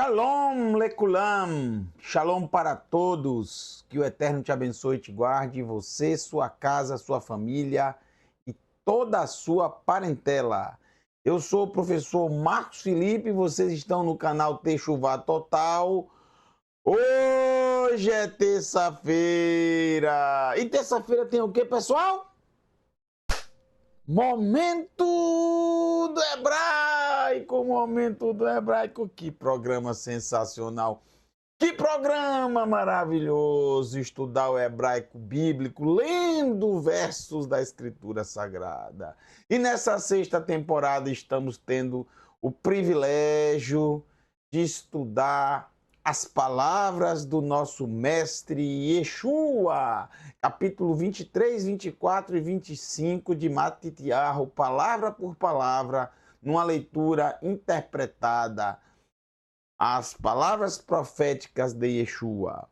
Shalom lekulam, shalom para todos, que o Eterno te abençoe e te guarde, você, sua casa, sua família e toda a sua parentela. Eu sou o professor Marcos Felipe, vocês estão no canal Techuvá Total. Hoje é terça-feira, e terça-feira tem o que, pessoal? Momento do Hebraico, que programa sensacional, que programa maravilhoso, estudar o hebraico bíblico, lendo versos da Escritura Sagrada. E nessa sexta temporada estamos tendo o privilégio de estudar as palavras do nosso mestre Yeshua, capítulo 23, 24 e 25 de Matitiyahu, palavra por palavra, numa leitura interpretada, as palavras proféticas de Yeshua.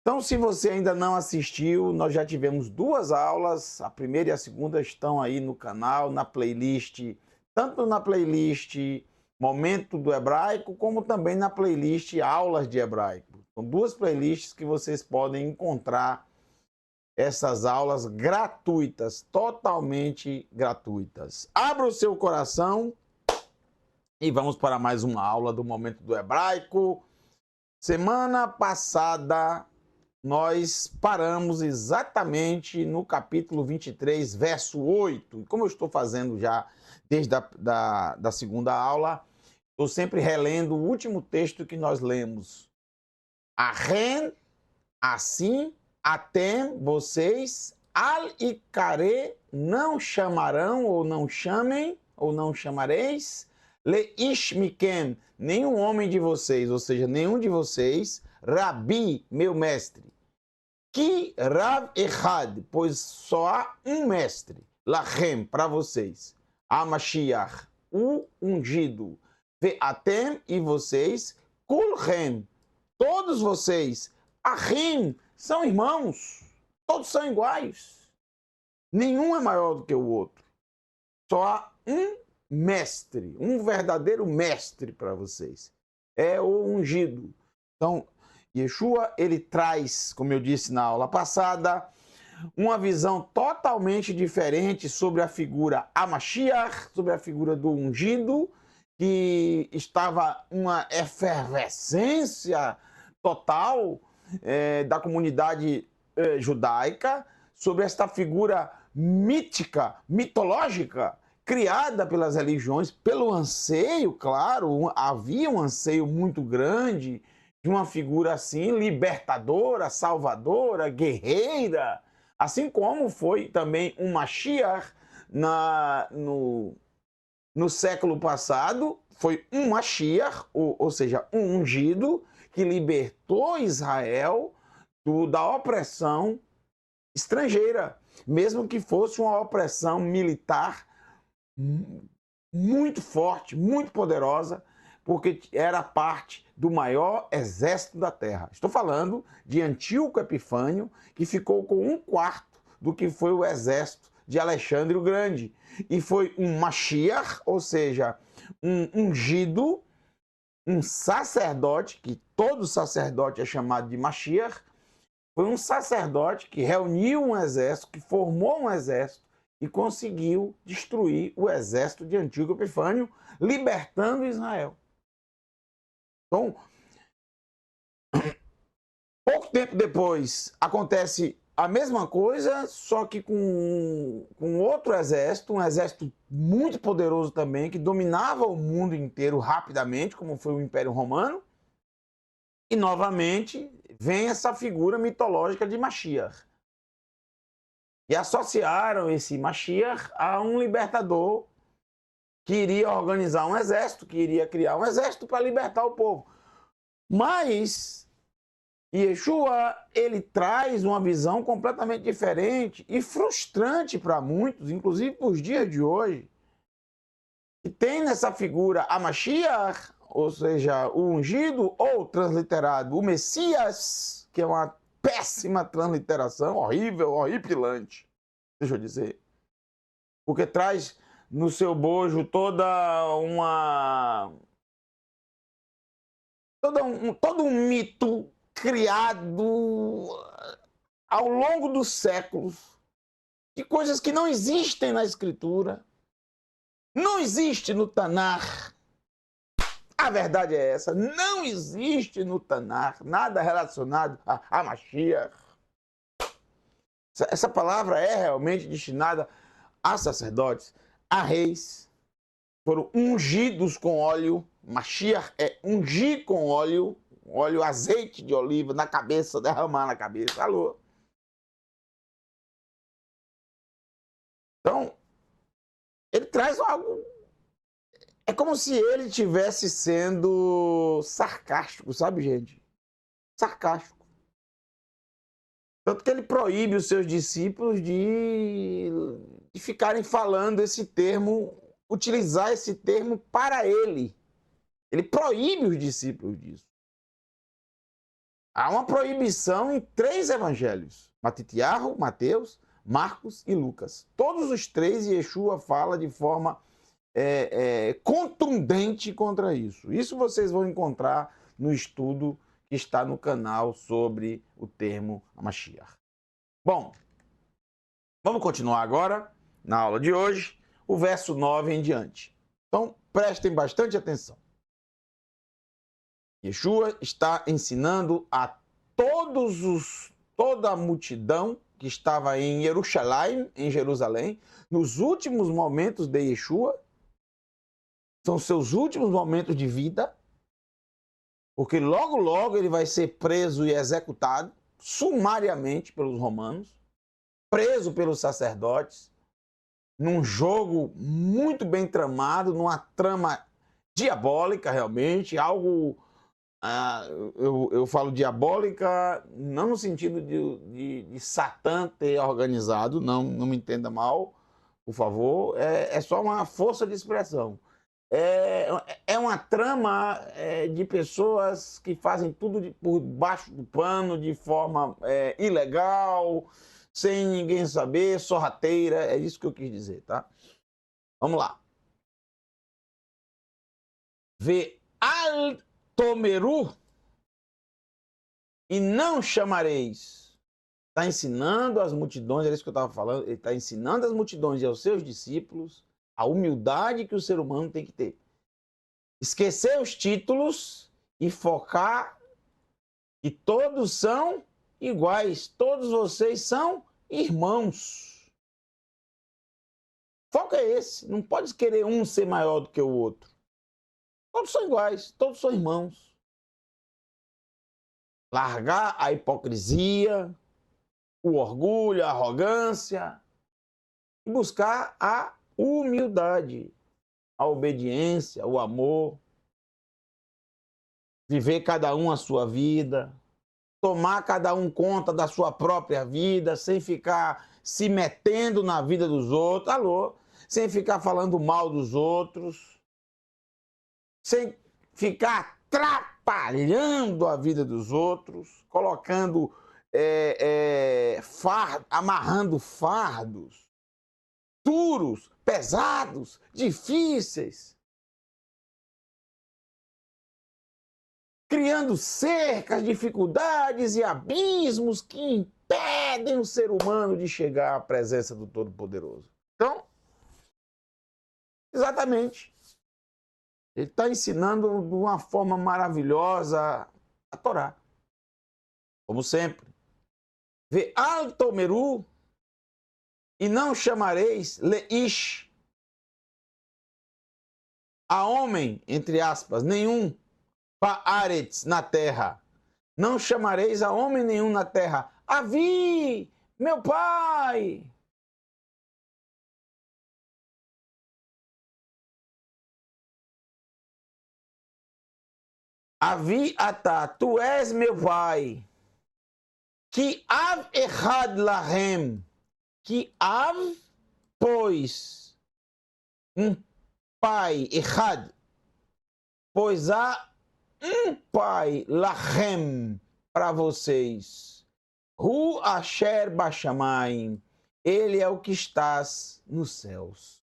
Então, se você ainda não assistiu, nós já tivemos duas aulas, a primeira e a segunda estão aí no canal, na playlist, tanto na playlist Momento do Hebraico, como também na playlist Aulas de Hebraico. São duas playlists que vocês podem encontrar essas aulas gratuitas, totalmente gratuitas. Abra o seu coração e vamos para mais uma aula do Momento do Hebraico. Semana passada nós paramos exatamente no capítulo 23, verso 8. E como eu estou fazendo já desde a segunda aula, estou sempre relendo o último texto que nós lemos. Ahen, assim, atem, vocês, al-ikare, não chamarão, ou não chamem, ou não chamareis, leish mikem, nenhum homem de vocês, ou seja, nenhum de vocês, Rabi, meu mestre. Ki Rav Echad, pois só há um mestre, Lachem, para vocês. Amashiach, o ungido. Ve'atem, e vocês, Kulchem, todos vocês, Ahim, são irmãos, todos são iguais. Nenhum é maior do que o outro. Só há um mestre, um verdadeiro mestre para vocês. É o ungido. Então, Yeshua, ele traz, como eu disse na aula passada, uma visão totalmente diferente sobre a figura Amashiach, sobre a figura do ungido, que estava uma efervescência total da comunidade judaica, sobre esta figura mítica, mitológica, criada pelas religiões, pelo anseio, claro, havia um anseio muito grande de uma figura assim, libertadora, salvadora, guerreira, assim como foi também um Mashiach no século passado, foi um Mashiach, ou seja, um ungido, que libertou Israel da opressão estrangeira, mesmo que fosse uma opressão militar muito forte, muito poderosa, porque era parte do maior exército da terra. Estou falando de Antíoco Epifânio, que ficou com um quarto do que foi o exército de Alexandre o Grande. E foi um Mashiach, ou seja, um ungido, um sacerdote, que todo sacerdote é chamado de Mashiach, foi um sacerdote que reuniu um exército, que formou um exército e conseguiu destruir o exército de Antíoco Epifânio, libertando Israel. Então, pouco tempo depois, acontece a mesma coisa, só que com outro exército, um exército muito poderoso também, que dominava o mundo inteiro rapidamente, como foi o Império Romano. E, novamente, vem essa figura mitológica de Mashiach. E associaram esse Mashiach a um libertador que iria organizar um exército, que iria criar um exército para libertar o povo. Mas Yeshua, ele traz uma visão completamente diferente e frustrante para muitos, inclusive para os dias de hoje, que tem nessa figura a Mashiach, ou seja, o ungido, ou transliterado, o Messias, que é uma péssima transliteração, horrível, horripilante, deixa eu dizer, porque traz no seu bojo toda todo um mito criado ao longo dos séculos de coisas que não existem na Escritura, não existe no Tanar. A verdade é essa, não existe no Tanar nada relacionado a Mashiach. Essa palavra é realmente destinada a sacerdotes, a reis, foram ungidos com óleo. Mashiach é ungir com óleo, azeite de oliva na cabeça, derramar na cabeça. Alô? Então, ele traz algo. É como se ele estivesse sendo sarcástico, sabe, gente? Sarcástico. Tanto que ele proíbe os seus discípulos de ficarem falando esse termo, utilizar esse termo para ele. Ele proíbe os discípulos disso. Há uma proibição em 3 evangelhos: Matitiarro, Mateus, Marcos e Lucas. Todos os 3, Yeshua fala de forma contundente contra isso. Isso vocês vão encontrar no estudo que está no canal sobre o termo Mashiach. Bom, vamos continuar agora, na aula de hoje, o verso 9 em diante. Então, prestem bastante atenção. Yeshua está ensinando a toda a multidão que estava em Jerusalém, nos últimos momentos de Yeshua, são seus últimos momentos de vida, porque logo, logo ele vai ser preso e executado sumariamente pelos romanos, preso pelos sacerdotes, num jogo muito bem tramado, numa trama diabólica realmente, algo... eu falo diabólica não no sentido de Satã ter organizado, não me entenda mal, por favor, é só uma força de expressão. É uma trama de pessoas que fazem tudo por baixo do pano, de forma ilegal, sem ninguém saber, sorrateira, é isso que eu quis dizer, tá? Vamos lá. Vê al tomeru e não chamareis. Está ensinando as multidões, era isso que eu estava falando, ele está ensinando as multidões e aos seus discípulos a humildade que o ser humano tem que ter. Esquecer os títulos e focar que todos são iguais, todos vocês são irmãos. Foco é esse, não pode querer um ser maior do que o outro. Todos são iguais, todos são irmãos. Largar a hipocrisia, o orgulho, a arrogância e buscar a humildade, a obediência, o amor. Viver cada um a sua vida, tomar cada um conta da sua própria vida, sem ficar se metendo na vida dos outros, alô, sem ficar falando mal dos outros, sem ficar atrapalhando a vida dos outros, colocando, amarrando fardos duros, pesados, difíceis, criando cercas, dificuldades e abismos que impedem o ser humano de chegar à presença do Todo-Poderoso. Então, exatamente, ele está ensinando de uma forma maravilhosa a Torá. Como sempre. Vê al tomeru e não chamareis leish, a homem, entre aspas, nenhum, Paaretz, na terra. Não chamareis a homem nenhum na terra. Avi, meu pai. Avi atá, tu és meu pai. Que av echad lahem. Que av, pois, um pai, echad, pois há um pai, lahem, para vocês. Hu asher bashamayim, ele é o que estás nos céus.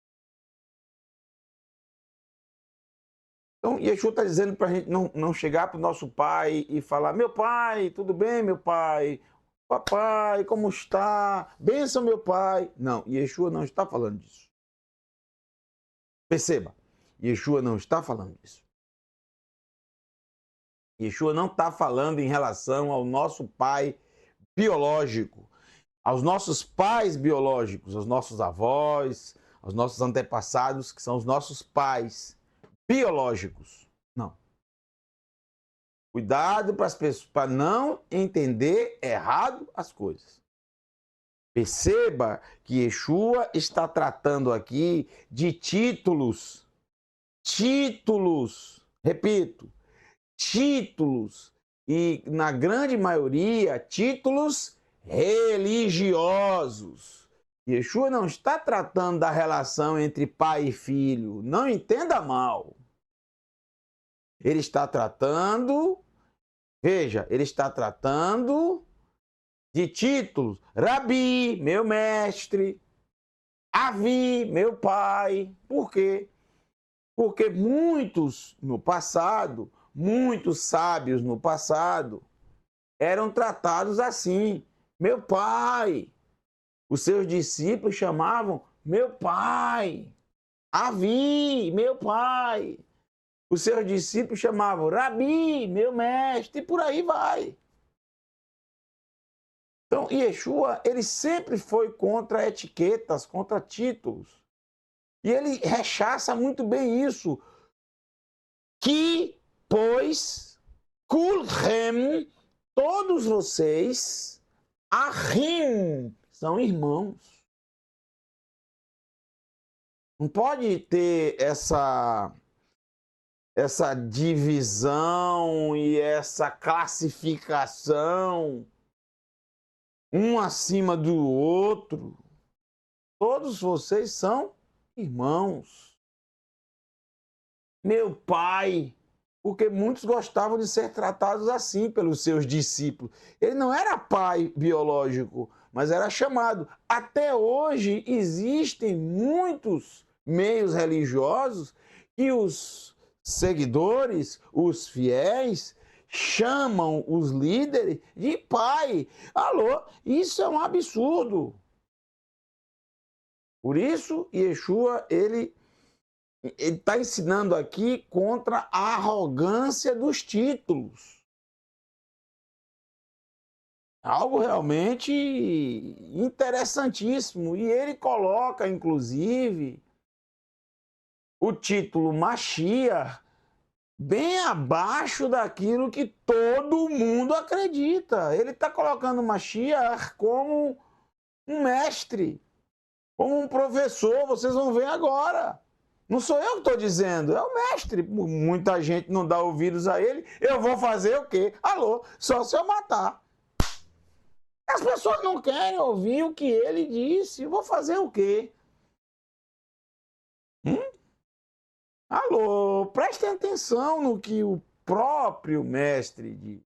Então, Yeshua está dizendo para a gente não chegar para o nosso pai e falar: meu pai, tudo bem, meu pai? Papai, como está? Benção, meu pai. Não, Yeshua não está falando disso. Perceba, Yeshua não está falando disso. Yeshua não está falando em relação ao nosso pai biológico, aos nossos pais biológicos, aos nossos avós, aos nossos antepassados, que são os nossos pais biológicos. Não. Cuidado para as pessoas, para não entender errado as coisas. Perceba que Yeshua está tratando aqui de títulos. Títulos. Repito, títulos. E, na grande maioria, títulos religiosos. Yeshua não está tratando da relação entre pai e filho. Não entenda mal. Ele está tratando, veja, ele está tratando de títulos. Rabi, meu mestre. Avi, meu pai. Por quê? Porque muitos no passado, muitos sábios no passado, eram tratados assim. Meu pai. Os seus discípulos chamavam meu pai. Avi, meu pai. Os seus discípulos chamavam Rabi, meu mestre, e por aí vai. Então, Yeshua, ele sempre foi contra etiquetas, contra títulos. E ele rechaça muito bem isso. Que, pois, kulchem, todos vocês, ahim, são irmãos. Não pode ter essa divisão e essa classificação um acima do outro. Todos vocês são irmãos. Meu pai, porque muitos gostavam de ser tratados assim pelos seus discípulos. Ele não era pai biológico, mas era chamado. Até hoje existem muitos meios religiosos que os seguidores, os fiéis, chamam os líderes de pai. Alô, isso é um absurdo. Por isso, Yeshua, ele está ensinando aqui contra a arrogância dos títulos. Algo realmente interessantíssimo. E ele coloca, inclusive, o título Mashiach bem abaixo daquilo que todo mundo acredita. Ele está colocando Mashiach como um mestre, como um professor. Vocês vão ver agora. Não sou eu que estou dizendo, é o mestre. Muita gente não dá ouvidos a ele. Eu vou fazer o quê? Alô, só se eu matar. As pessoas não querem ouvir o que ele disse. Eu vou fazer o quê? Alô, prestem atenção no que o próprio mestre diz.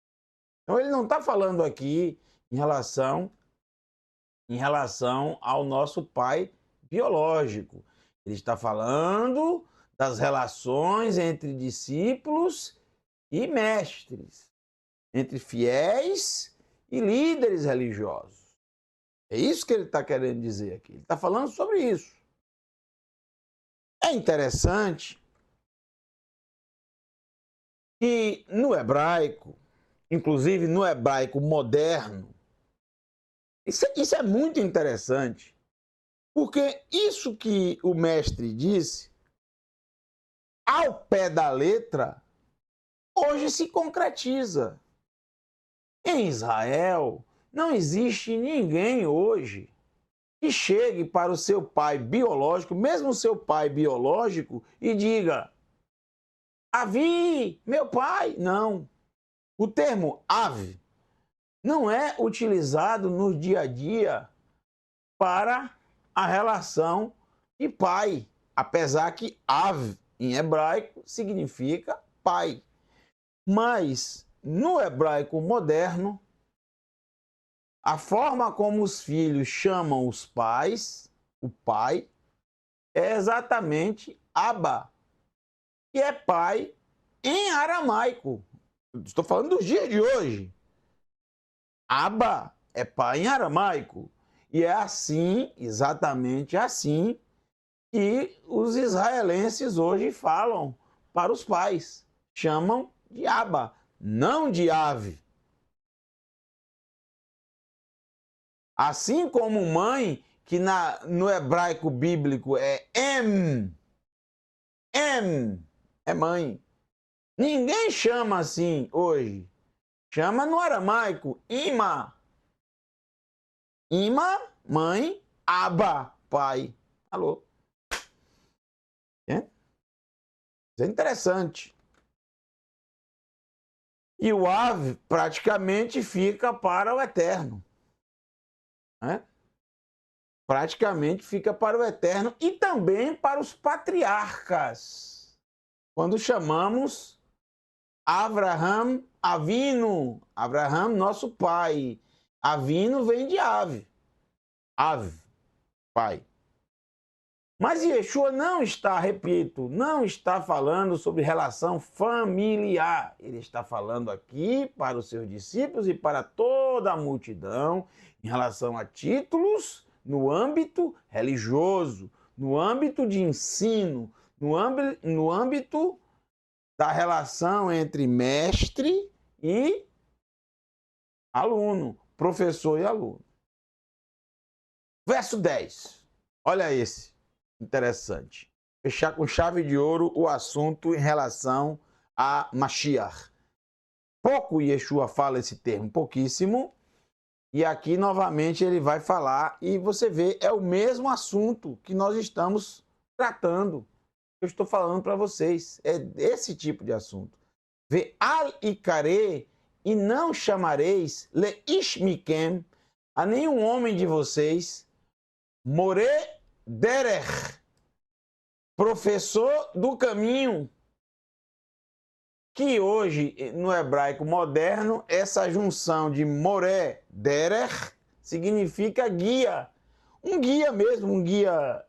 Então ele não está falando aqui em relação ao nosso pai biológico. Ele está falando das relações entre discípulos e mestres, entre fiéis e líderes religiosos. É isso que ele está querendo dizer aqui. Ele está falando sobre isso. É interessante que no hebraico, inclusive no hebraico moderno, isso é muito interessante, porque isso que o mestre disse, ao pé da letra, hoje se concretiza. Em Israel, não existe ninguém hoje que chegue para o seu pai biológico, mesmo o seu pai biológico, e diga: Avi, meu pai. Não. O termo ave não é utilizado no dia a dia para a relação de pai, apesar que av em hebraico significa pai. Mas no hebraico moderno, a forma como os filhos chamam os pais, o pai, é exatamente Abba, que é pai em aramaico. Estou falando dos dias de hoje. Abba é pai em aramaico. E é assim, exatamente assim, que os israelenses hoje falam para os pais. Chamam de Abba, não de ave. Assim como mãe, que no hebraico bíblico é em é mãe. Ninguém chama assim hoje. Chama no aramaico ima. Ima, mãe, aba, pai. Alô? É? Isso é interessante. E o ave praticamente fica para o eterno. Né? Praticamente fica para o eterno e também para os patriarcas. Quando chamamos Abraham, Avino, Abraham, nosso pai. Avino vem de ave. Ave, pai. Mas Yeshua não está, repito, não está falando sobre relação familiar. Ele está falando aqui para os seus discípulos e para toda a multidão em relação a títulos no âmbito religioso, no âmbito de ensino, no âmbito da relação entre mestre e aluno, professor e aluno. Verso 10. Olha esse, interessante. Fechar com chave de ouro o assunto em relação a Mashiach. Pouco Yeshua fala esse termo, pouquíssimo. E aqui novamente ele vai falar e você vê, é o mesmo assunto que nós estamos tratando. Eu estou falando para vocês, é esse tipo de assunto. Vê al-ikare e não chamareis le-ish mikem a nenhum homem de vocês more derech, professor do caminho, que hoje, no hebraico moderno, essa junção de moré, derech, significa guia. Um guia mesmo, um guia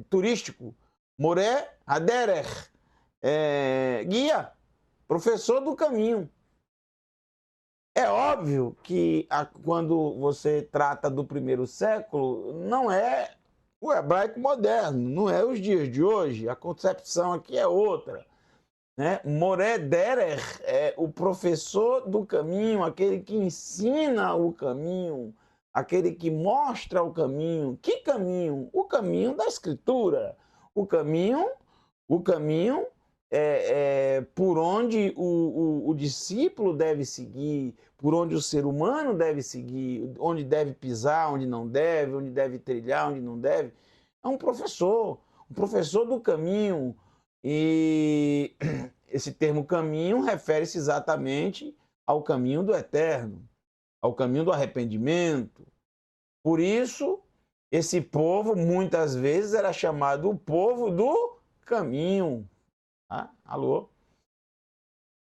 turístico. Moré, haderech, guia, professor do caminho. É óbvio que quando você trata do primeiro século, não é o hebraico moderno, não é os dias de hoje, a concepção aqui é outra. Né? Moré Derech é o professor do caminho, aquele que ensina o caminho, aquele que mostra o caminho. Que caminho? O caminho da Escritura. O caminho por onde o discípulo deve seguir, por onde o ser humano deve seguir, onde deve pisar, onde não deve, onde deve trilhar, onde não deve. É um professor do caminho. E esse termo caminho refere-se exatamente ao caminho do eterno, ao caminho do arrependimento. Por isso, esse povo muitas vezes era chamado o povo do caminho. Ah, alô?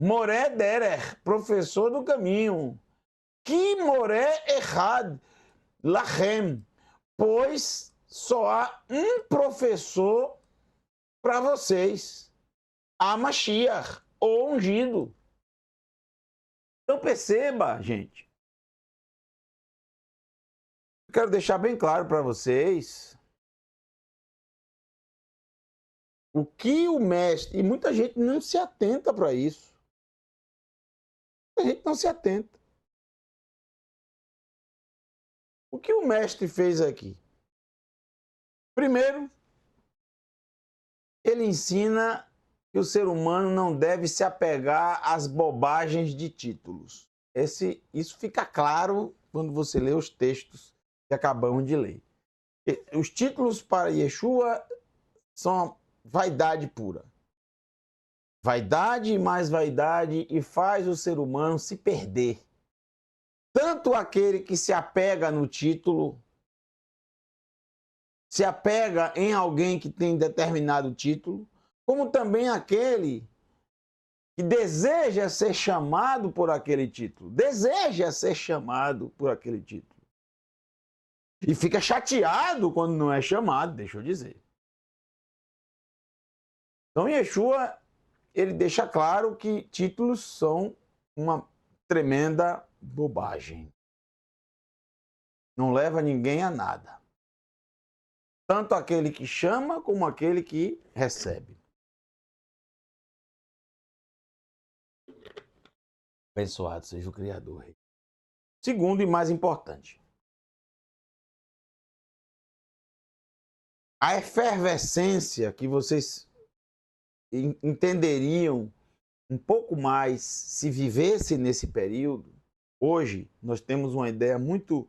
Moré Derech, professor do caminho. Que moré errad lachem, pois só há um professor para vocês, a Mashiach, o ungido. Então perceba, gente. Eu quero deixar bem claro para vocês o que o mestre, e muita gente não se atenta para isso. Muita gente não se atenta. O que o mestre fez aqui? Primeiro, ele ensina que o ser humano não deve se apegar às bobagens de títulos. Isso fica claro quando você lê os textos que acabamos de ler. Os títulos para Yeshua são vaidade pura. Vaidade e mais vaidade e faz o ser humano se perder. Tanto aquele que se apega no título, se apega em alguém que tem determinado título, como também aquele que deseja ser chamado por aquele título. Deseja ser chamado por aquele título. E fica chateado quando não é chamado, deixa eu dizer. Então, Yeshua ele deixa claro que títulos são uma tremenda bobagem. Não leva ninguém a nada. Tanto aquele que chama como aquele que recebe. Abençoado seja o Criador. Segundo e mais importante, a efervescência que vocês entenderiam um pouco mais se vivesse nesse período, hoje nós temos uma ideia muito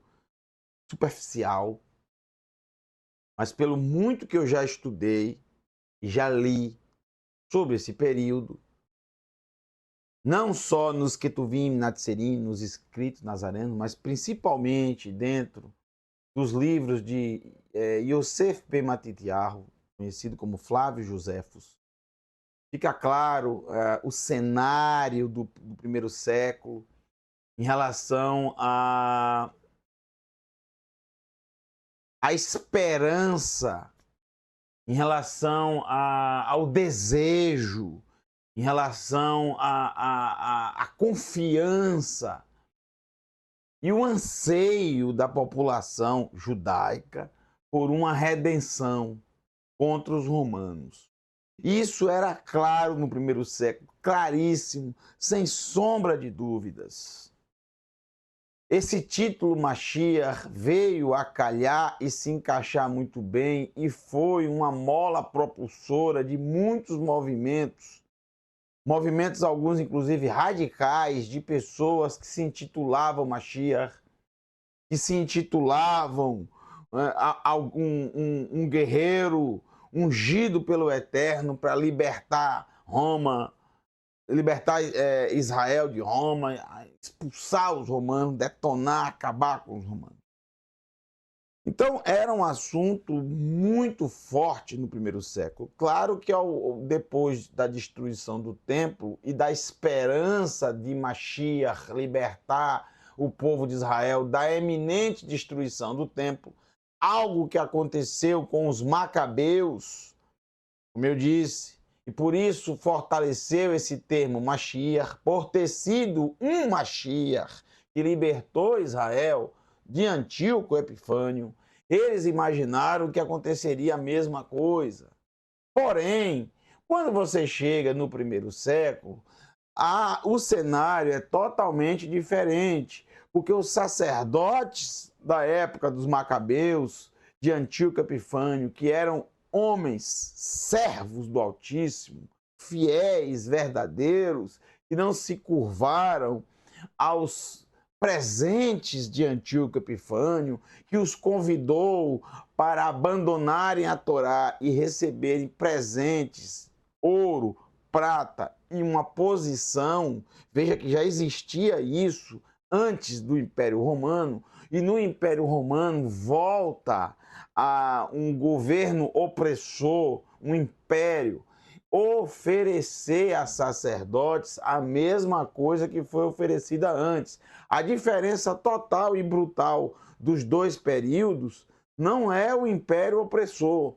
superficial, mas pelo muito que eu já estudei e já li sobre esse período, não só nos Ketuvim, Natserim, nos escritos nazarenos, mas principalmente dentro dos livros de Yosef Ben Matityahu, conhecido como Flávio Joséfos, fica claro o cenário do primeiro século em relação à esperança, em relação ao desejo, em relação à confiança e o anseio da população judaica por uma redenção contra os romanos. Isso era claro no primeiro século, claríssimo, sem sombra de dúvidas. Esse título Mashiach veio a calhar e se encaixar muito bem e foi uma mola propulsora de muitos movimentos, alguns inclusive radicais, de pessoas que se intitulavam Mashiach, que se intitulavam um guerreiro ungido pelo Eterno para libertar Roma, libertar Israel de Roma, expulsar os romanos, detonar, acabar com os romanos. Então, era um assunto muito forte no primeiro século. Claro que depois da destruição do templo e da esperança de Mashiach libertar o povo de Israel da eminente destruição do templo, algo que aconteceu com os macabeus, como eu disse, e por isso fortaleceu esse termo Mashiach, por ter sido um Mashiach que libertou Israel de Antíoco Epifânio. Eles imaginaram que aconteceria a mesma coisa. Porém, quando você chega no primeiro século, o cenário é totalmente diferente, porque os sacerdotes da época dos macabeus, de Antíoco Epifânio, que eram homens, servos do Altíssimo, fiéis, verdadeiros, que não se curvaram aos presentes de Antíoco Epifânio, que os convidou para abandonarem a Torá e receberem presentes, ouro, prata e uma posição. Veja que já existia isso antes do Império Romano, e no Império Romano volta a um governo opressor, um império, oferecer a sacerdotes a mesma coisa que foi oferecida antes. A diferença total e brutal dos dois períodos não é o império opressor,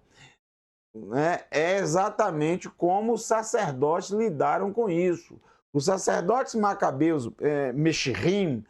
né? É exatamente como os sacerdotes lidaram com isso. Os sacerdotes macabeus, Meshirim,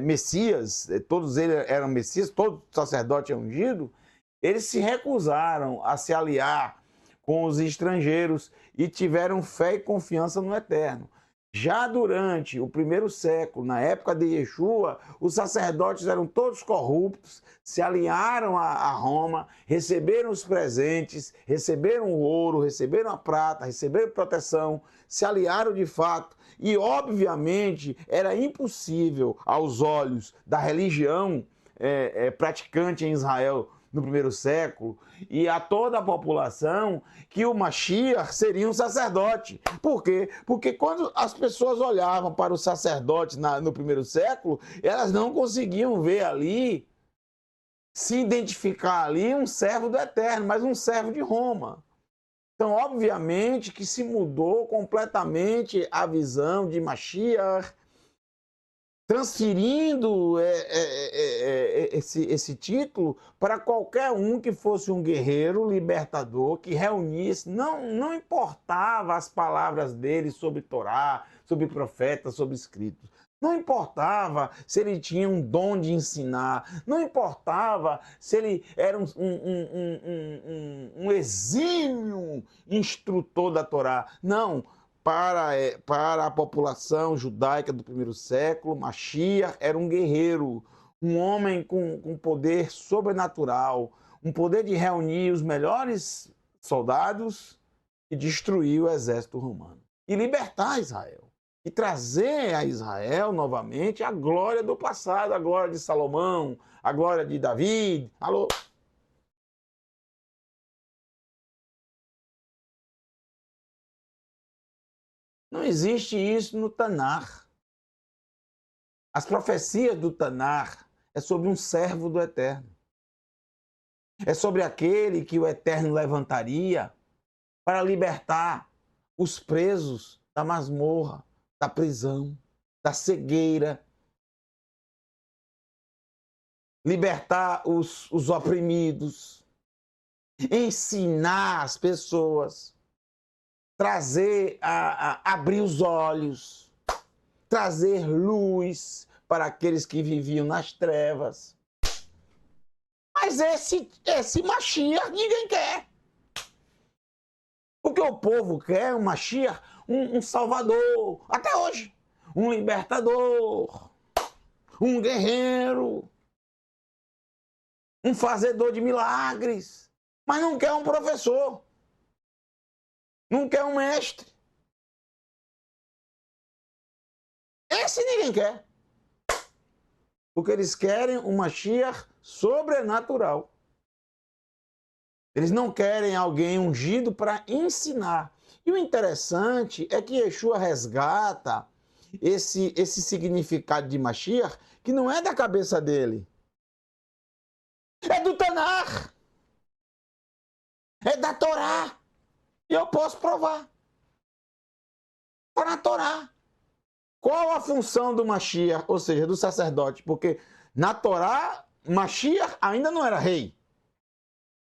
Messias, todos eles eram Messias, todo sacerdote é ungido, eles se recusaram a se aliar com os estrangeiros e tiveram fé e confiança no Eterno. Já durante o primeiro século, na época de Yeshua, os sacerdotes eram todos corruptos, se alinharam a Roma, receberam os presentes, receberam o ouro, receberam a prata, receberam proteção, se aliaram de fato. E, obviamente, era impossível, aos olhos da religião praticante em Israel no primeiro século, e a toda a população, que o Mashiach seria um sacerdote. Por quê? Porque quando as pessoas olhavam para o sacerdote no primeiro século, elas não conseguiam ver ali, se identificar ali um servo do Eterno, mas um servo de Roma. Então, obviamente que se mudou completamente a visão de Mashiach, transferindo esse título para qualquer um que fosse um guerreiro libertador, que reunisse, não importava as palavras dele sobre Torá, sobre profetas, sobre escritos. Não importava se ele tinha um dom de ensinar, não importava se ele era um exímio instrutor da Torá. Não, para a população judaica do primeiro século, Mashiach era um guerreiro, um homem com poder sobrenatural, um poder de reunir os melhores soldados e destruir o exército romano. E libertar Israel. E trazer a Israel novamente a glória do passado, a glória de Salomão, a glória de Davi. Alô? Não existe isso no Tanar. As profecias do Tanar é sobre um servo do Eterno. É sobre aquele que o Eterno levantaria para libertar os presos da masmorra, da prisão, da cegueira, libertar os oprimidos, ensinar as pessoas, trazer, abrir os olhos, trazer luz para aqueles que viviam nas trevas. Mas esse Mashiach ninguém quer. O que o povo quer é um Mashiach, um salvador, até hoje. Um libertador, um guerreiro, um fazedor de milagres. Mas não quer um professor, não quer um mestre. Esse ninguém quer. Porque eles querem um Mashiach sobrenatural. Eles não querem alguém ungido para ensinar. E o interessante é que Yeshua resgata esse significado de Mashiach, que não é da cabeça dele. É do Tanar. É da Torá. E eu posso provar. Está na Torá. Qual a função do Mashiach, ou seja, do sacerdote? Porque na Torá, Mashiach ainda não era rei.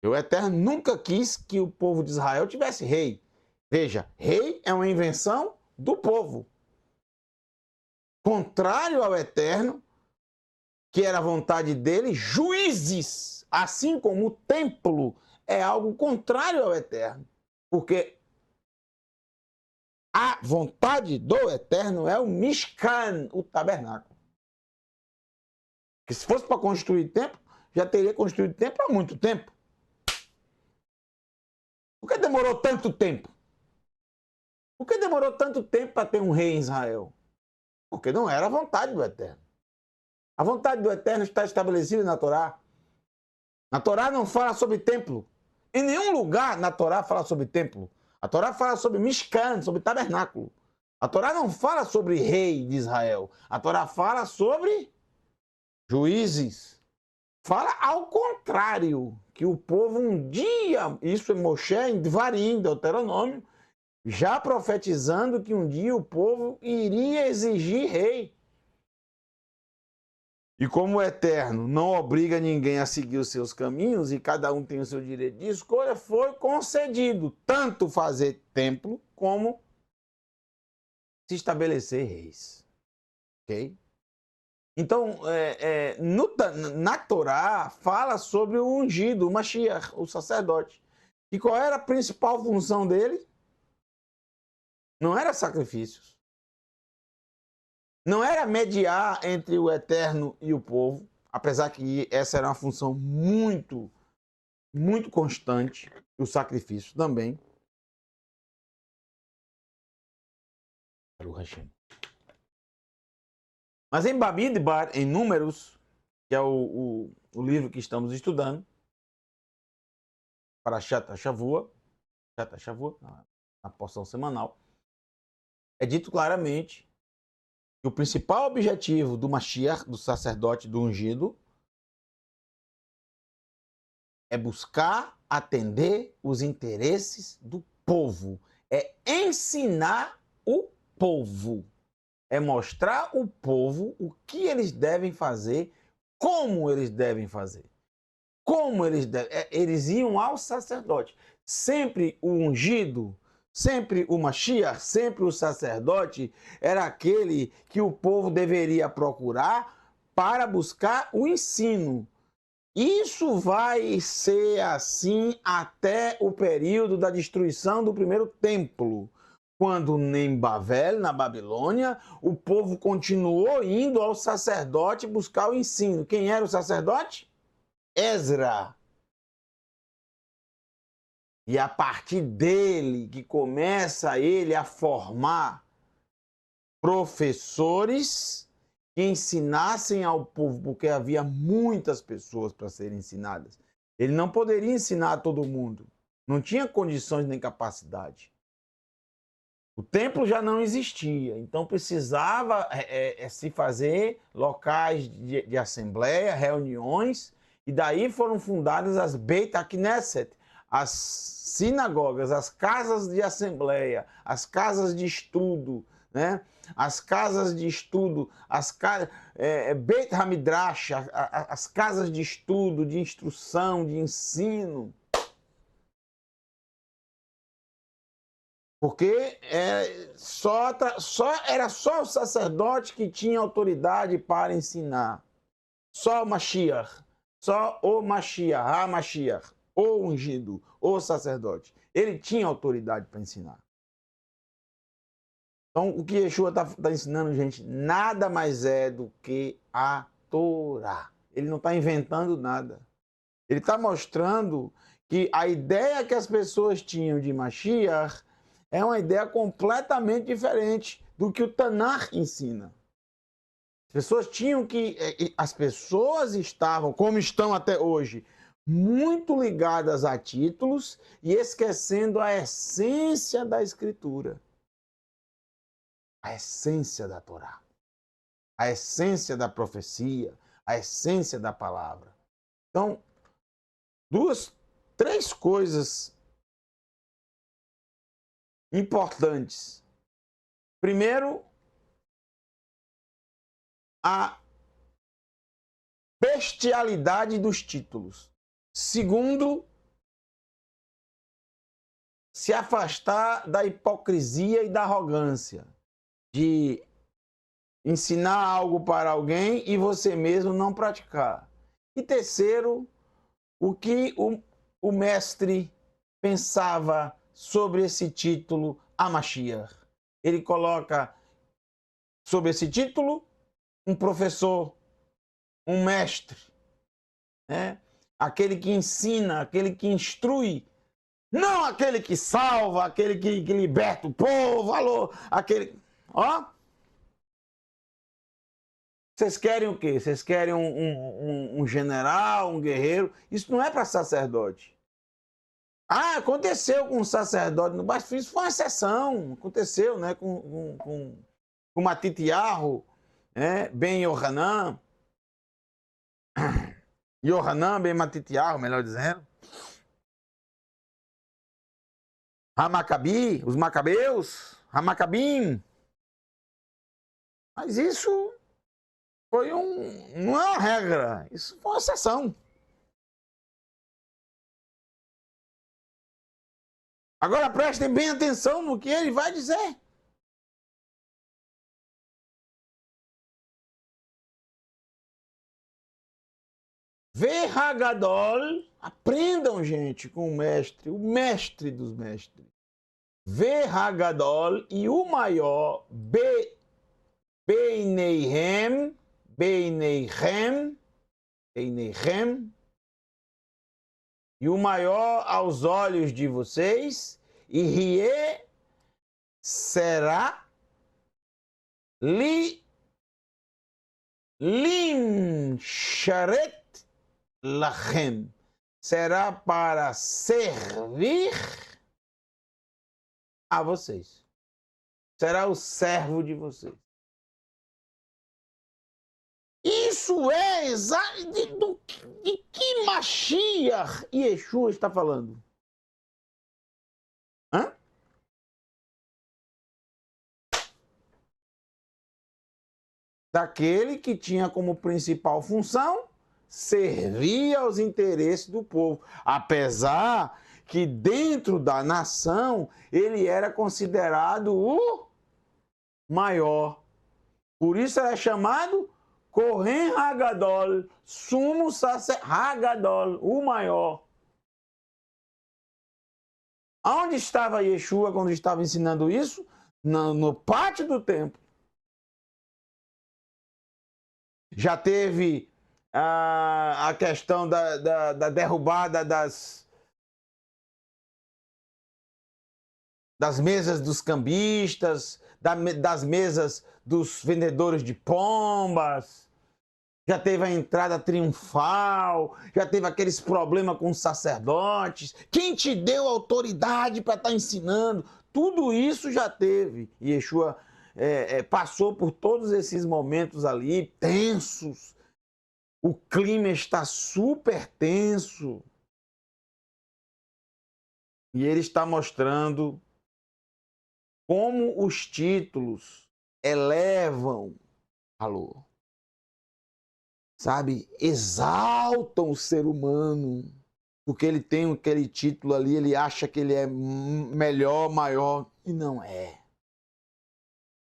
O Eterno nunca quis que o povo de Israel tivesse rei. Veja, rei é uma invenção do povo. Contrário ao Eterno, que era a vontade dele, juízes, assim como o templo, é algo contrário ao Eterno. Porque a vontade do Eterno é o Mishkan, o tabernáculo. Que se fosse para construir templo, já teria construído templo há muito tempo. Por que demorou tanto tempo? Por que demorou tanto tempo para ter um rei em Israel? Porque não era a vontade do Eterno. A vontade do Eterno está estabelecida na Torá. Na Torá não fala sobre templo. Em nenhum lugar na Torá fala sobre templo. A Torá fala sobre Mishkan, sobre tabernáculo. A Torá não fala sobre rei de Israel. A Torá fala sobre juízes. Fala ao contrário, que o povo um dia, isso é Moshe em Devarim, Deuteronômio, já profetizando que um dia o povo iria exigir rei. E como o Eterno não obriga ninguém a seguir os seus caminhos e cada um tem o seu direito de escolha, foi concedido tanto fazer templo como se estabelecer reis. Ok? Então, na Torá, fala sobre o ungido, o Mashiach, o sacerdote. E qual era a principal função dele? Não era sacrifícios. Não era mediar entre o Eterno e o povo, apesar que essa era uma função muito, muito constante, e o sacrifício também. Mas em Bamidbar, em Números, que é o livro que estamos estudando, para Shavua, na porção semanal, é dito claramente que o principal objetivo do Mashiach, do sacerdote, do ungido, é buscar atender os interesses do povo, é ensinar o povo, é mostrar ao povo o que eles devem fazer, como eles devem fazer. Como eles iam ao sacerdote. Sempre o ungido, sempre o Mashiach, sempre o sacerdote era aquele que o povo deveria procurar para buscar o ensino. Isso vai ser assim até o período da destruição do primeiro templo, quando em Babel, na Babilônia, o povo continuou indo ao sacerdote buscar o ensino. Quem era o sacerdote? Esdras. E a partir dele que começa ele a formar professores que ensinassem ao povo, porque havia muitas pessoas para serem ensinadas. Ele não poderia ensinar a todo mundo. Não tinha condições nem capacidade. O templo já não existia, então precisava se fazer locais de assembleia, reuniões, e daí foram fundadas as Beit HaKnesset, as sinagogas, as casas de assembleia, as casas de estudo, né? As casas de estudo, Beit HaMidrash, as casas de estudo, de instrução, de ensino. Porque era só o sacerdote que tinha autoridade para ensinar. Só o Mashiach, só o Mashiach, a Mashiach, o ungido, o sacerdote. Ele tinha autoridade para ensinar. Então, o que Yeshua está ensinando, gente, nada mais é do que a Torá. Ele não está inventando nada. Ele está mostrando que a ideia que as pessoas tinham de Mashiach é uma ideia completamente diferente do que o Tanakh ensina. As pessoas estavam, como estão até hoje, muito ligadas a títulos e esquecendo a essência da Escritura. A essência da Torá, a essência da profecia, a essência da palavra. Então, três coisas importantes. Primeiro, a bestialidade dos títulos. Segundo, se afastar da hipocrisia e da arrogância, de ensinar algo para alguém e você mesmo não praticar. E terceiro, o que o mestre pensava sobre esse título Mashiach. Ele coloca sobre esse título um professor, um mestre, né? Aquele que ensina, aquele que instrui, não aquele que salva, aquele que liberta o povo, aquele... Ó, vocês querem o quê? Vocês querem um general, um guerreiro? Isso não é para sacerdote. Ah, aconteceu com um sacerdote no baixo, isso foi uma exceção. Aconteceu, né, com Matitiyahu, né, Ben Yohanan. Yohanan Ben Matitiyahu, melhor dizendo. Hamacabi, os macabeus, Hamacabim. Mas isso não é uma regra, isso foi uma exceção. Agora prestem bem atenção no que ele vai dizer. Verhagadol, aprendam, gente, com o mestre dos mestres. Verhagadol e o maior, Beineihem, e o maior aos olhos de vocês, e Rie será Lim Sharet Lachem, será para servir a vocês. Será o servo de vocês. Isso é de que Mashiach Yeshua está falando? Hã? daquele que tinha como principal função servir aos interesses do povo, apesar que dentro da nação ele era considerado o maior. Por isso era chamado Kohen Hagadol, sumo sacerdote, Hagadol, o maior. Onde estava Yeshua quando estava ensinando isso? No pátio do templo. Já teve a questão da derrubada das mesas dos cambistas, das mesas dos vendedores de pombas, já teve a entrada triunfal, já teve aqueles problemas com os sacerdotes. Quem te deu autoridade para estar ensinando? Tudo isso já teve. E Yeshua passou por todos esses momentos ali, tensos. O clima está super tenso. E ele está mostrando como os títulos elevam valor. Sabe, exaltam o ser humano, porque ele tem aquele título ali, ele acha que ele é melhor, maior, e não é.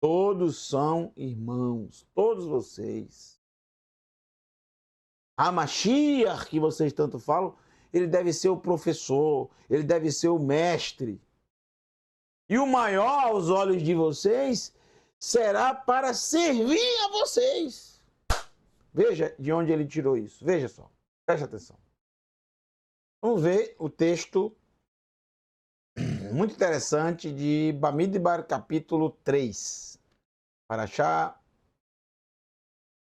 Todos são irmãos, todos vocês. A Mashiach, que vocês tanto falam, ele deve ser o professor, ele deve ser o mestre. E o maior aos olhos de vocês será para servir a vocês. Veja de onde ele tirou isso. Veja só. Preste atenção. Vamos ver o texto muito interessante de Bamidbar, capítulo 3. Parashá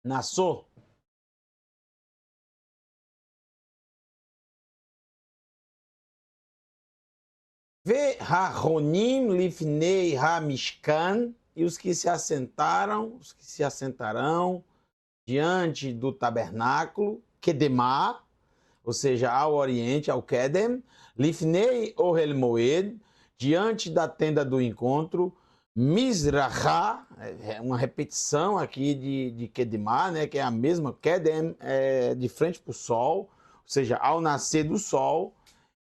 Nassó. Vê Haronim Lifnei HaMishkan, e os que se assentaram, os que se assentarão diante do tabernáculo, Kedemá, ou seja, ao oriente, ao Kedem, Lifnei Ohel Moed, diante da tenda do encontro, Mizrachá, uma repetição aqui de Kedemá, né, que é a mesma, Kedem, de frente para o sol, ou seja, ao nascer do sol,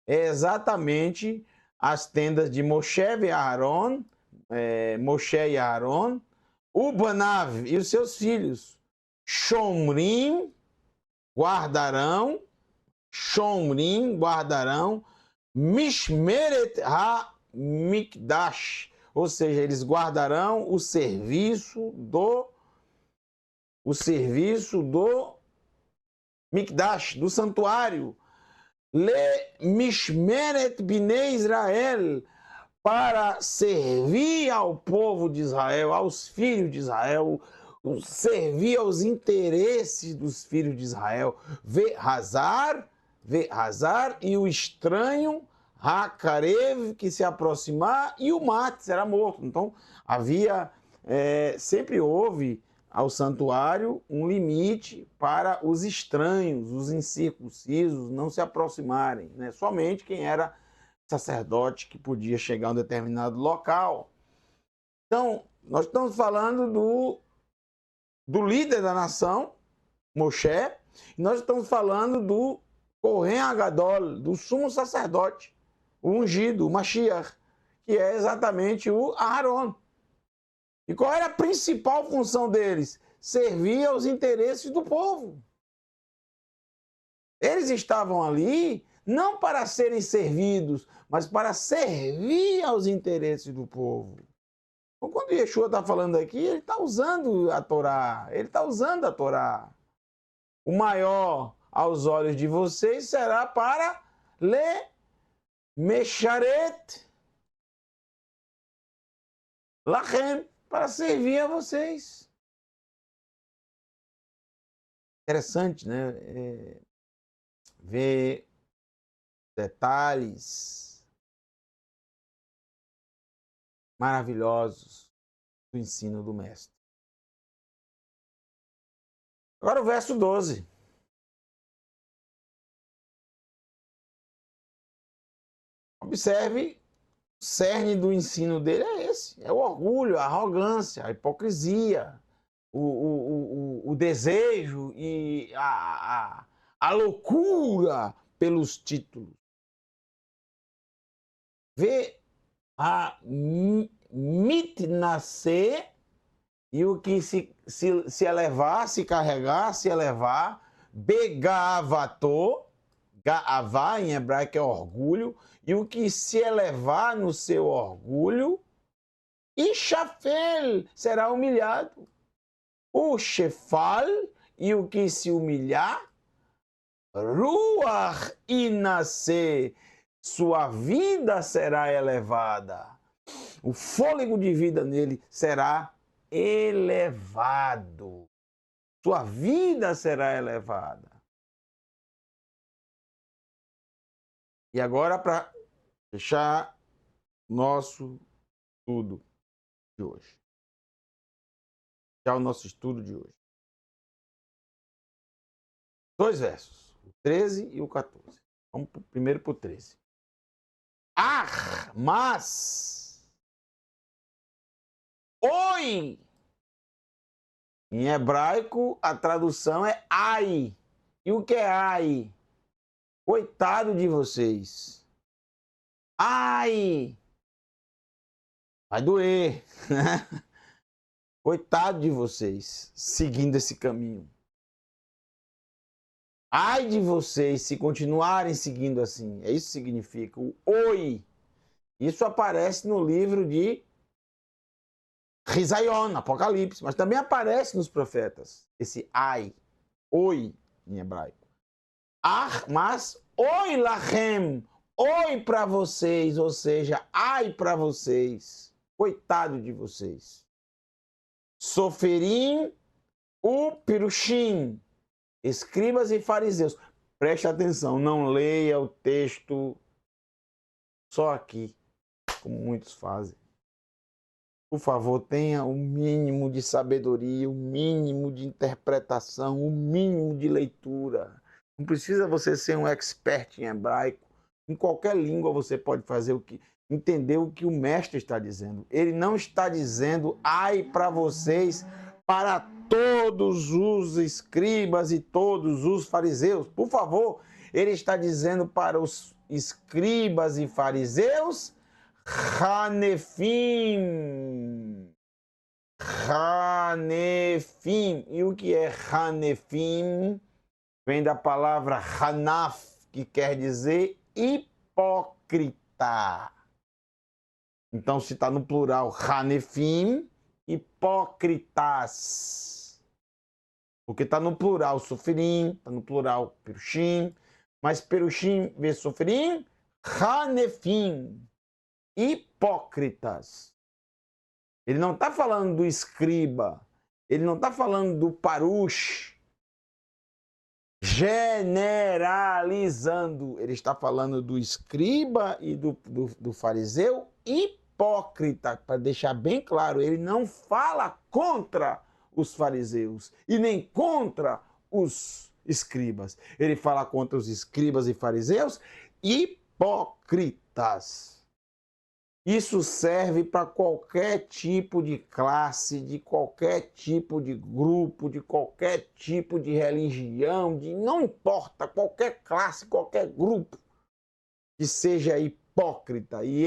é exatamente as tendas de Moshe e Aaron, Moshe e Aaron, Ubanav e os seus filhos, Shomrim, guardarão, Mishmeret ha-Mikdash, ou seja, eles guardarão o serviço do Mikdash, do santuário. Le Mishmeret Bnei Israel, para servir ao povo de Israel, aos filhos de Israel, servir aos interesses dos filhos de Israel. Ve Hazar, e o estranho, Hakarev, que se aproximar, e o mate será morto. Então, sempre houve ao santuário um limite para os estranhos, os incircuncisos, não se aproximarem, né? Somente quem era sacerdote que podia chegar a um determinado local. Então, nós estamos falando do líder da nação, Moshe, e nós estamos falando do Kohen Hagadol, do sumo sacerdote, o ungido, o Mashiach, que é exatamente o Aaron. E qual era a principal função deles? Servir aos interesses do povo. Eles estavam ali não para serem servidos, mas para servir aos interesses do povo. Então, quando Yeshua está falando aqui, ele está usando a Torá. O maior aos olhos de vocês será para Le Mesharet Lachem, para servir a vocês. Interessante, né? Ver detalhes maravilhosos do ensino do mestre. Agora o verso 12. Observe, o cerne do ensino dele é esse, é o orgulho, a arrogância, a hipocrisia, o desejo e a loucura pelos títulos. Vê a mitnasser e o que se elevar, se carregar, se elevar, begavato, gaavá em hebraico é orgulho, e o que se elevar no seu orgulho, e Shafel será humilhado. O Shefal e o que se humilhar, Ruach inascer, sua vida será elevada. O fôlego de vida nele será elevado. Sua vida será elevada. E agora, para fechar nosso estudo de hoje. Já o nosso estudo de hoje. 2 versos, o 13 e o 14. Vamos primeiro para o 13. Mas, oi, em hebraico a tradução é ai. E o que é ai? Coitado de vocês. Ai, vai doer, né? Coitado de vocês, seguindo esse caminho. Ai de vocês se continuarem seguindo assim. É isso que significa o oi. Isso aparece no livro de Risaion, Apocalipse, mas também aparece nos profetas. Esse ai, oi, em hebraico. Mas oi lachem, oi para vocês, ou seja, ai para vocês. Coitado de vocês. Soferim o pirushim, escribas e fariseus. Preste atenção, não leia o texto só aqui, como muitos fazem. Por favor, tenha o mínimo de sabedoria, o mínimo de interpretação, o mínimo de leitura. Não precisa você ser um expert em hebraico. Em qualquer língua você pode fazer entender o que o mestre está dizendo. Ele não está dizendo ai para vocês, para todos os escribas e todos os fariseus. Por favor, ele está dizendo para os escribas e fariseus, Hanefim. Hanefim. E o que é Hanefim? Vem da palavra Hanaf, que quer dizer hipócrita. Então, se está no plural Hanefim, hipócritas. Porque está no plural Soferim, está no plural Perushim, mas Perushim vezes Soferim, Hanefim. Hipócritas. Ele não está falando do escriba, ele não está falando do parush, generalizando. Ele está falando do escriba e do fariseu hipócrita, para deixar bem claro, ele não fala contra os fariseus e nem contra os escribas. Ele fala contra os escribas e fariseus hipócritas. Isso serve para qualquer tipo de classe, de qualquer tipo de grupo, de qualquer tipo de religião, não importa, qualquer classe, qualquer grupo que seja hipócrita. E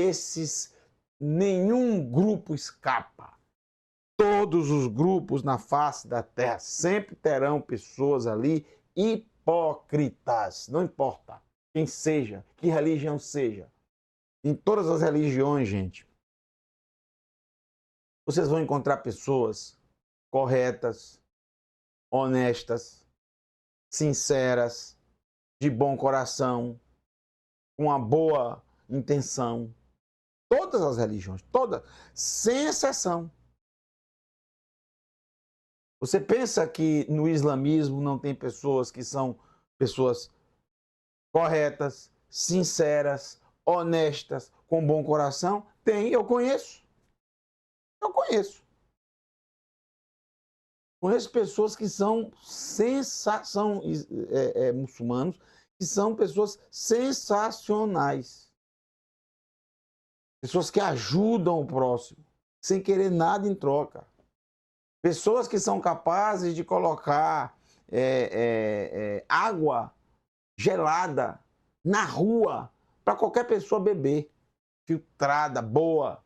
nenhum grupo escapa. Todos os grupos na face da terra sempre terão pessoas ali hipócritas. Não importa quem seja, que religião seja. Em todas as religiões, gente, vocês vão encontrar pessoas corretas, honestas, sinceras, de bom coração, com uma boa intenção. Todas as religiões, todas, sem exceção. Você pensa que no islamismo não tem pessoas que são pessoas corretas, sinceras, honestas, com bom coração? Tem, eu conheço. Eu conheço. Conheço pessoas que são muçulmanos, que são pessoas sensacionais. Pessoas que ajudam o próximo, sem querer nada em troca. Pessoas que são capazes de colocar água gelada na rua para qualquer pessoa beber, filtrada, boa,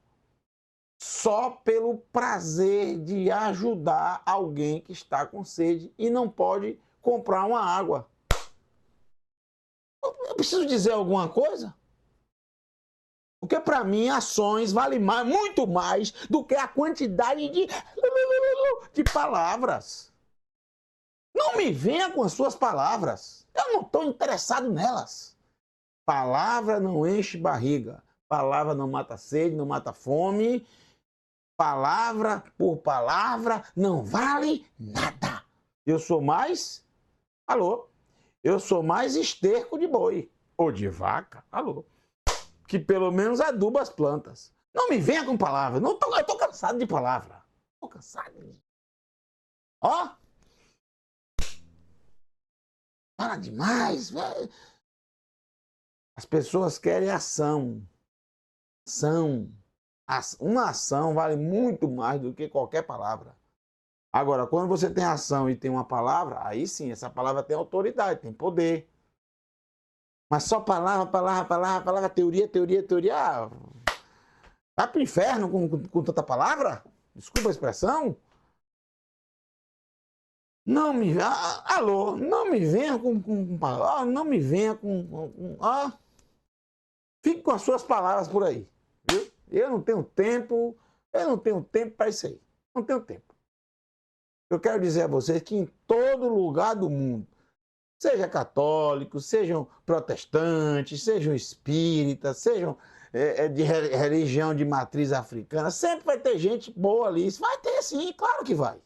só pelo prazer de ajudar alguém que está com sede e não pode comprar uma água. Eu preciso dizer alguma coisa? Porque para mim ações valem mais, muito mais do que a quantidade de palavras. Não me venha com as suas palavras. Eu não estou interessado nelas. Palavra não enche barriga. Palavra não mata sede, não mata fome. Palavra por palavra não vale nada. Eu sou mais, alô, eu sou mais esterco de boi ou de vaca, alô, que pelo menos aduba as plantas. Não me venha com palavras, eu estou cansado de palavra. Estou cansado. Ó, para demais, velho. As pessoas querem ação. Ação. Uma ação vale muito mais do que qualquer palavra. Agora, quando você tem ação e tem uma palavra, aí sim, essa palavra tem autoridade, tem poder. Mas só palavra, palavra, palavra, palavra, teoria, teoria, teoria. Ah, vai pro inferno com tanta palavra? Desculpa a expressão. Não me... alô, não me venha com palavra, não me venha fique com as suas palavras por aí, viu? Eu não tenho tempo para isso aí. Não tenho tempo. Eu quero dizer a vocês que em todo lugar do mundo, seja católicos, sejam protestantes, sejam espíritas, sejam de religião de matriz africana, sempre vai ter gente boa ali. Vai ter sim, claro que vai.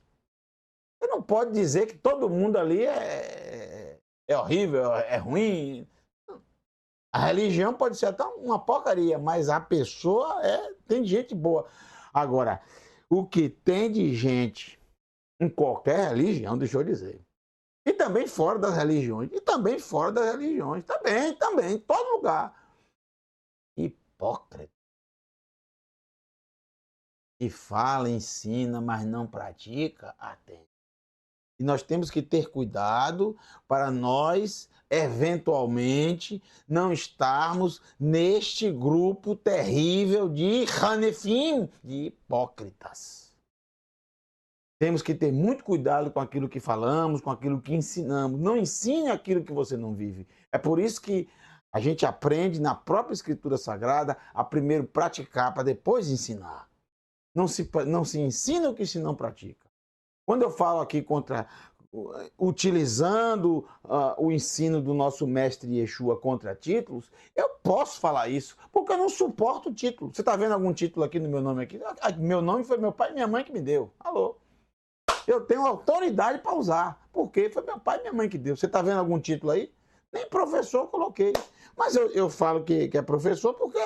Você não pode dizer que todo mundo ali é horrível, é ruim. A religião pode ser até uma porcaria, mas a pessoa tem gente boa. Agora, o que tem de gente em qualquer religião, deixa eu dizer, e também fora das religiões, também, em todo lugar. Hipócrita. E fala, ensina, mas não pratica, até. E nós temos que ter cuidado para nós, eventualmente, não estarmos neste grupo terrível de Hanefim, de hipócritas. Temos que ter muito cuidado com aquilo que falamos, com aquilo que ensinamos. Não ensine aquilo que você não vive. É por isso que a gente aprende na própria Escritura Sagrada a primeiro praticar para depois ensinar. Não se ensina o que se não pratica. Quando eu falo aqui utilizando o ensino do nosso mestre Yeshua contra títulos, eu posso falar isso, porque eu não suporto título. Você está vendo algum título aqui no meu nome aqui? Meu nome foi meu pai e minha mãe que me deu. Alô? Eu tenho autoridade para usar, porque foi meu pai e minha mãe que deu. Você está vendo algum título aí? Nem professor eu coloquei. Mas eu falo que é professor porque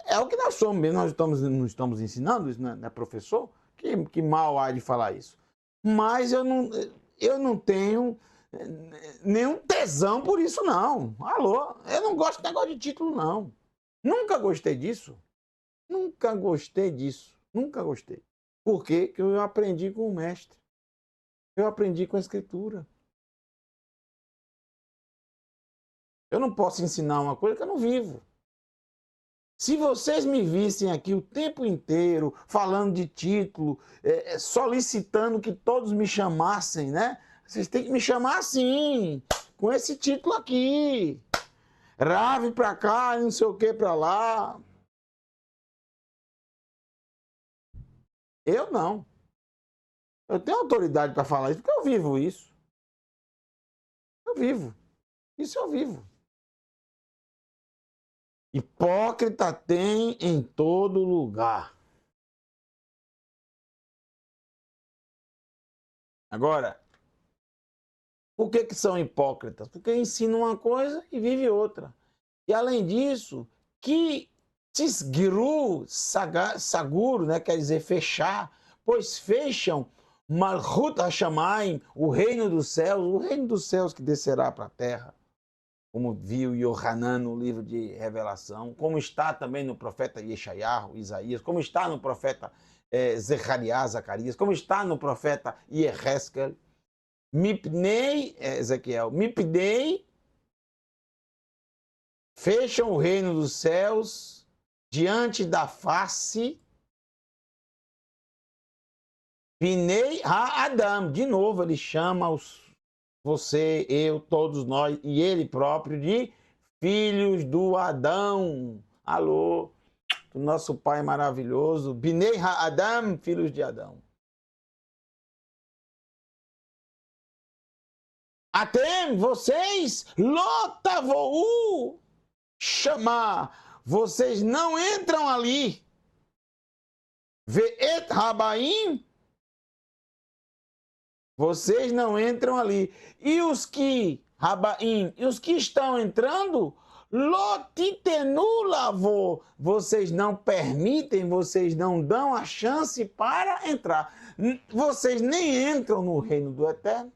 é o que nós somos mesmo. Nós não estamos ensinando isso, não é professor? Que mal há de falar isso? Mas eu não tenho nenhum tesão por isso, não. Alô? Eu não gosto de negócio de título, não. Nunca gostei disso. Nunca gostei disso. Nunca gostei. Por quê? Porque eu aprendi com o mestre. Eu aprendi com a Escritura. Eu não posso ensinar uma coisa que eu não vivo. Se vocês me vissem aqui o tempo inteiro falando de título, solicitando que todos me chamassem, né? Vocês têm que me chamar assim, com esse título aqui. Rave pra cá, não sei o que pra lá. Eu não. Eu tenho autoridade para falar isso, porque eu vivo isso. Eu vivo. Isso eu vivo. Hipócrita tem em todo lugar. Agora, por que são hipócritas? Porque ensinam uma coisa e vive outra. E além disso, que tisgru sagur, né, quer dizer fechar, pois fecham Malchut Hashamayim, o reino dos céus que descerá para a terra, como viu Yohanan no livro de Revelação, como está também no profeta Yeshayahu, Isaías, como está no profeta Zacarias, como está no profeta Yeheskel, Mipnei, Ezequiel, Mipnei, fecham o reino dos céus diante da face, Pinei Adam, de novo ele chama você, eu, todos nós e ele próprio de filhos do Adão. Alô, o nosso Pai maravilhoso, Binei Adam, filhos de Adão. Até vocês, Lotavou, chamar, vocês não entram ali. Ve'et Rabaim, vocês não entram ali. E os que, Rabaim, e os que estão entrando, Lotitenu lavou, vocês não permitem, vocês não dão a chance para entrar. Vocês nem entram no reino do Eterno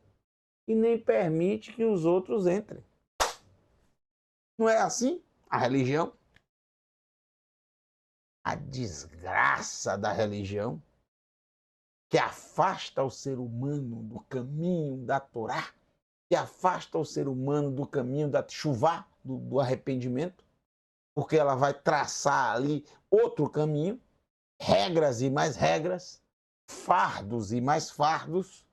e nem permite que os outros entrem. Não é assim a religião? A desgraça da religião que afasta o ser humano do caminho da Torá, que afasta o ser humano do caminho da chuvá, do arrependimento, porque ela vai traçar ali outro caminho, regras e mais regras, fardos e mais fardos,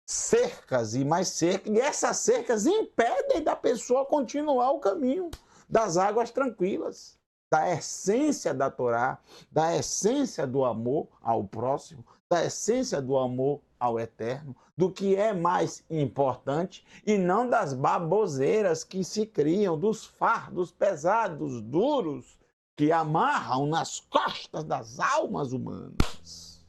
cercas e mais cercas, e essas cercas impedem da pessoa continuar o caminho das águas tranquilas, da essência da Torá, da essência do amor ao próximo, da essência do amor ao eterno, do que é mais importante e não das baboseiras que se criam, dos fardos pesados, duros, que amarram nas costas das almas humanas.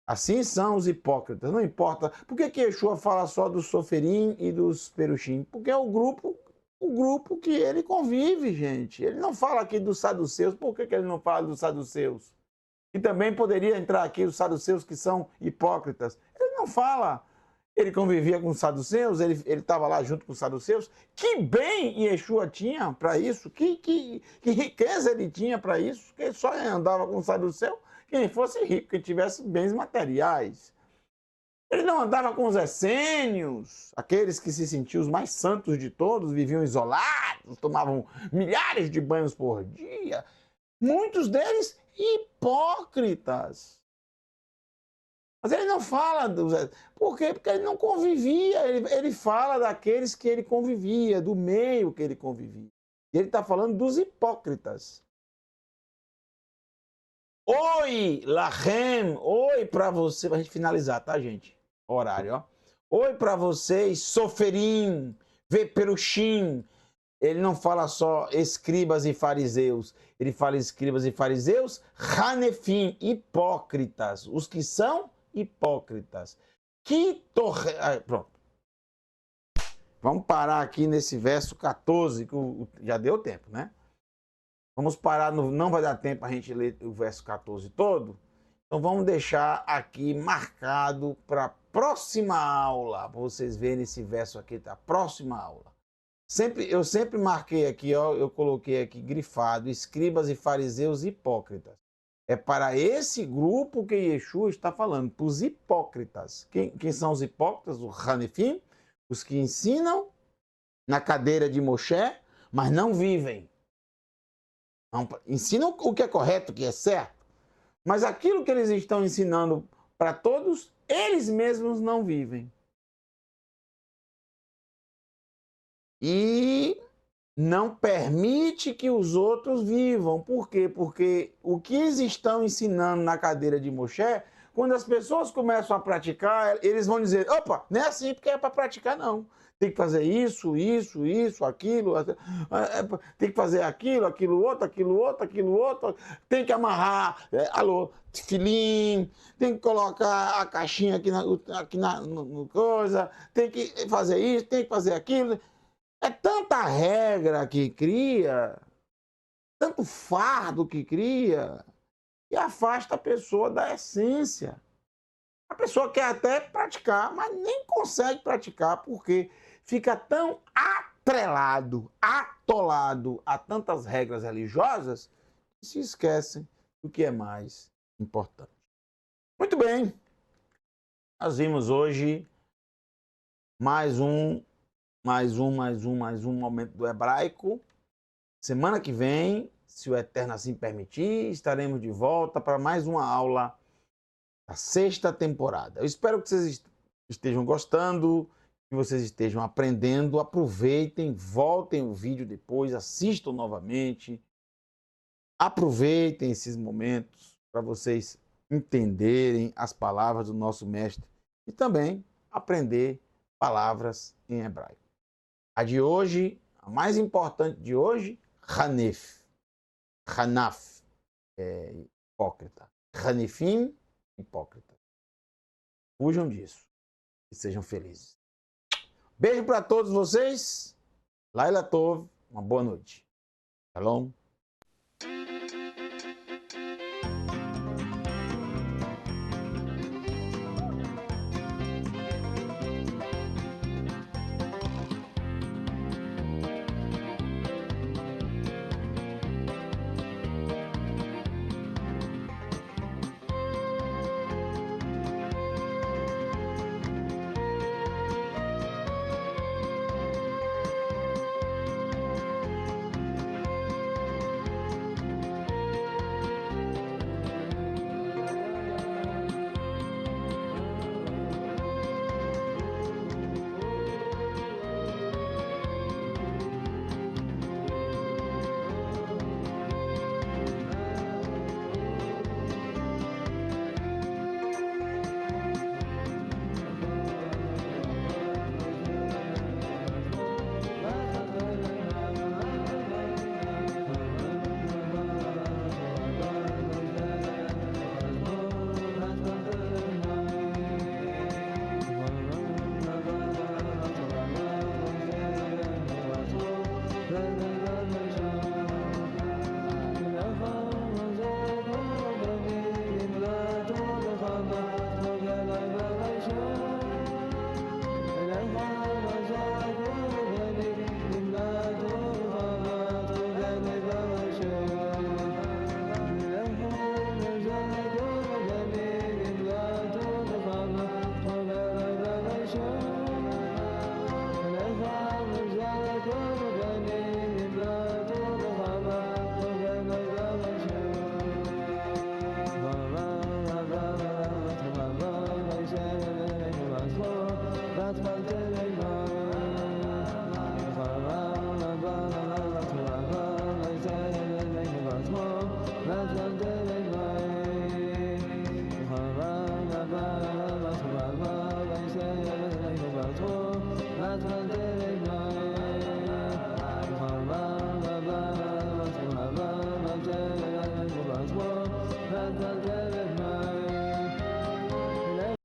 Assim são os hipócritas, não importa. Por que Yeshua fala só dos soferim e dos perushim? Porque é o grupo que ele convive, gente. Ele não fala aqui dos saduceus. Por que ele não fala dos saduceus? E também poderia entrar aqui os saduceus que são hipócritas. Ele não fala. Ele convivia com os saduceus, ele estava lá junto com os saduceus. Que bem Yeshua tinha para isso, que riqueza ele tinha para isso, que ele só andava com os saduceus quem fosse rico, quem tivesse bens materiais. Ele não andava com os essênios, aqueles que se sentiam os mais santos de todos, viviam isolados, tomavam milhares de banhos por dia. Muitos deles hipócritas. Mas ele não fala dos... Por quê? Porque ele não convivia. Ele fala daqueles que ele convivia, do meio que ele convivia. E ele está falando dos hipócritas. Oi, Lahem, oi para você, para a gente finalizar, tá, gente? Horário, ó. Oi para vocês, Soferim, Veperushim. Ele não fala só escribas e fariseus, ele fala escribas e fariseus, Hanefim, hipócritas, os que são hipócritas. Pronto. Vamos parar aqui nesse verso 14, que já deu tempo, né? Vamos parar, não vai dar tempo a gente ler o verso 14 todo, então vamos deixar aqui marcado para a próxima aula, para vocês verem esse verso aqui, tá? Próxima aula. Eu sempre marquei aqui, ó, eu coloquei aqui grifado, escribas e fariseus hipócritas. É para esse grupo que Yeshua está falando, para os hipócritas. Quem são os hipócritas? O Hanefim, os que ensinam na cadeira de Moshe, mas não vivem. Ensinam o que é correto, o que é certo, mas aquilo que eles estão ensinando para todos, eles mesmos não vivem. E não permite que os outros vivam. Por quê? Porque o que eles estão ensinando na cadeira de Moshe, quando as pessoas começam a praticar, eles vão dizer, opa, não é assim porque é para praticar, não. Tem que fazer isso, aquilo, tem que fazer aquilo, aquilo outro, tem que amarrar, tefilim, tem que colocar a caixinha aqui no coisa, tem que fazer isso, tem que fazer aquilo. É tanta regra que cria, tanto fardo que cria, que afasta a pessoa da essência. A pessoa quer até praticar, mas nem consegue praticar, porque fica tão atrelado, atolado a tantas regras religiosas, que se esquecem do que é mais importante. Muito bem, nós vimos hoje mais um momento do hebraico. Semana que vem, se o Eterno assim permitir, estaremos de volta para mais uma aula da 6ª temporada. Eu espero que vocês estejam gostando, que vocês estejam aprendendo. Aproveitem, voltem o vídeo depois, assistam novamente. Aproveitem esses momentos para vocês entenderem as palavras do nosso mestre e também aprender palavras em hebraico. A de hoje, a mais importante de hoje, Hanef. Hanaf, hipócrita. Hanefim, hipócrita. Fujam disso e sejam felizes. Beijo para todos vocês. Laila Tov, uma boa noite. Shalom.